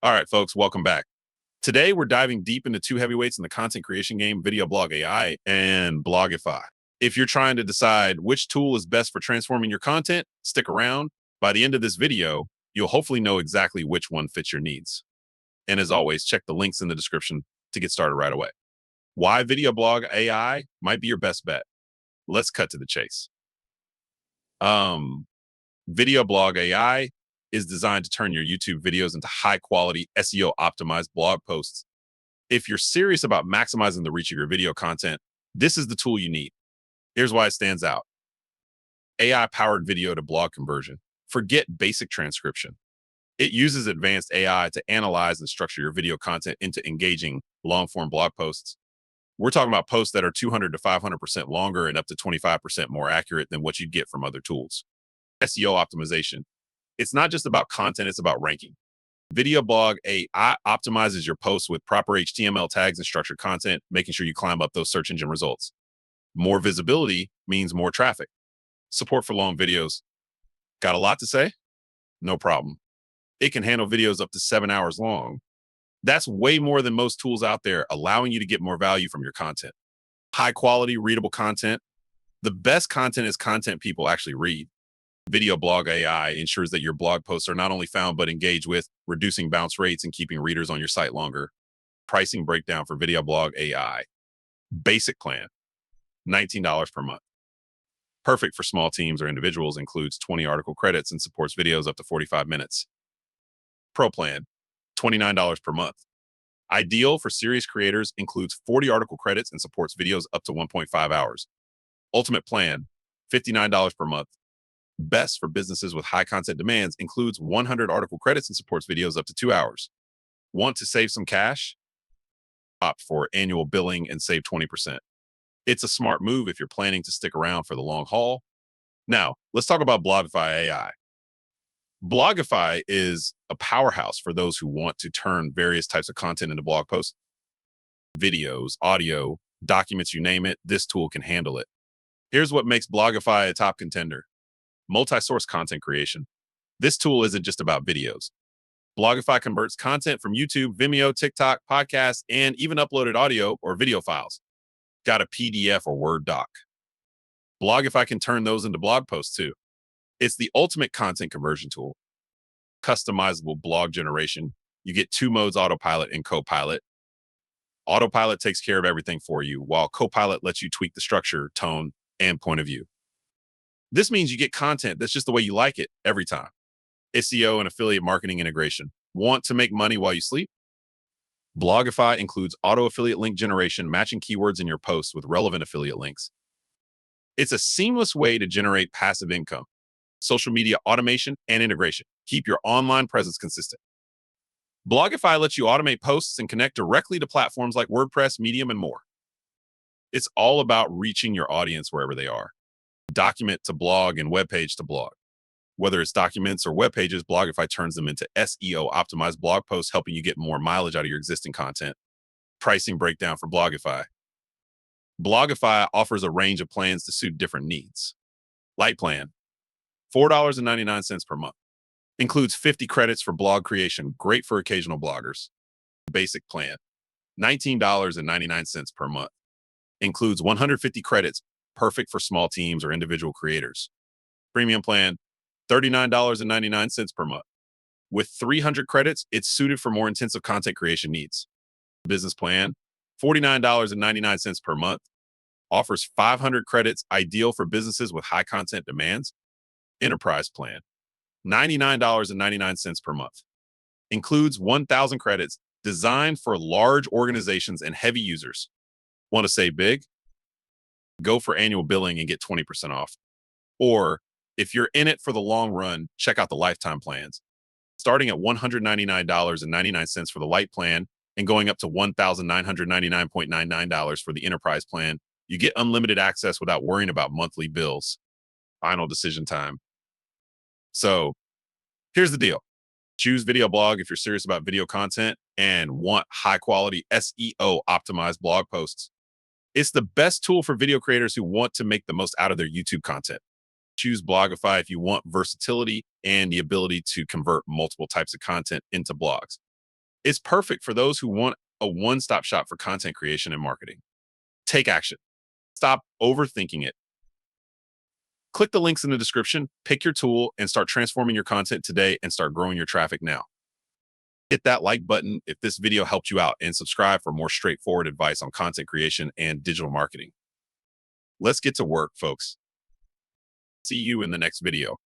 All right, folks, welcome back. Today, we're diving deep into two heavyweights in the content creation game, Videoblog AI and Blogify. If you're trying to decide which tool is best for transforming your content, stick around. By the end of this video, you'll hopefully know exactly which one fits your needs. And as always, check the links in the description to get started right away. Why Videoblog AI might be your best bet. Let's cut to the chase. Videoblog AI is designed to turn your YouTube videos into high quality SEO optimized blog posts. If you're serious about maximizing the reach of your video content, this is the tool you need. Here's why it stands out. AI powered video to blog conversion. Forget basic transcription. It uses advanced AI to analyze and structure your video content into engaging long form blog posts. We're talking about posts that are 200 to 500% longer and up to 25% more accurate than what you'd get from other tools. SEO optimization. It's not just about content, it's about ranking. Videoblog AI optimizes your posts with proper HTML tags and structured content, making sure you climb up those search engine results. More visibility means more traffic. Support for long videos. Got a lot to say? No problem. It can handle videos up to 7 hours long. That's way more than most tools out there, allowing you to get more value from your content. High quality, readable content. The best content is content people actually read. Videoblog AI ensures that your blog posts are not only found but engaged with, reducing bounce rates and keeping readers on your site longer. Pricing breakdown for Videoblog AI. Basic plan, $19 per month. Perfect for small teams or individuals, includes 20 article credits and supports videos up to 45 minutes. Pro plan, $29 per month. Ideal for serious creators, includes 40 article credits and supports videos up to 1.5 hours. Ultimate plan, $59 per month. Best for businesses with high content demands, includes 100 article credits and supports videos up to 2 hours. Want to save some cash? Opt for annual billing and save 20%. It's a smart move if you're planning to stick around for the long haul. Now, let's talk about Blogify AI. Blogify is a powerhouse for those who want to turn various types of content into blog posts. Videos, audio, documents, you name it, this tool can handle it. Here's what makes Blogify a top contender. Multi-source content creation. This tool isn't just about videos. Blogify converts content from YouTube, Vimeo, TikTok, podcasts, and even uploaded audio or video files. Got a PDF or Word doc. Blogify can turn those into blog posts too. It's the ultimate content conversion tool. Customizable blog generation. You get two modes, Autopilot and Copilot. Autopilot takes care of everything for you, while Copilot lets you tweak the structure, tone, and point of view. This means you get content that's just the way you like it every time. SEO and affiliate marketing integration. Want to make money while you sleep? Blogify includes auto affiliate link generation, matching keywords in your posts with relevant affiliate links. It's a seamless way to generate passive income. Social media automation and integration. Keep your online presence consistent. Blogify lets you automate posts and connect directly to platforms like WordPress, Medium, and more. It's all about reaching your audience wherever they are. Document to blog and web page to blog. Whether it's documents or web pages, Blogify turns them into SEO optimized blog posts, helping you get more mileage out of your existing content. Pricing breakdown for Blogify. Blogify offers a range of plans to suit different needs. Light plan, $4.99 per month. Includes 50 credits for blog creation, great for occasional bloggers. Basic plan, $19.99 per month. Includes 150 credits, perfect for small teams or individual creators. Premium plan, $39.99 per month. With 300 credits, it's suited for more intensive content creation needs. Business plan, $49.99 per month. Offers 500 credits, ideal for businesses with high content demands. Enterprise plan, $99.99 per month. Includes 1,000 credits, designed for large organizations and heavy users. Want to save big? Go for annual billing and get 20% off. Or if you're in it for the long run, check out the lifetime plans. Starting at $199.99 for the light plan and going up to $1,999.99 for the enterprise plan, you get unlimited access without worrying about monthly bills. Final decision time. So here's the deal. Choose Videoblog if you're serious about video content and want high quality SEO optimized blog posts. It's the best tool for video creators who want to make the most out of their YouTube content. Choose Blogify if you want versatility and the ability to convert multiple types of content into blogs. It's perfect for those who want a one-stop shop for content creation and marketing. Take action. Stop overthinking it. Click the links in the description, pick your tool, and start transforming your content today and start growing your traffic now. Hit that like button if this video helped you out and subscribe for more straightforward advice on content creation and digital marketing. Let's get to work, folks. See you in the next video.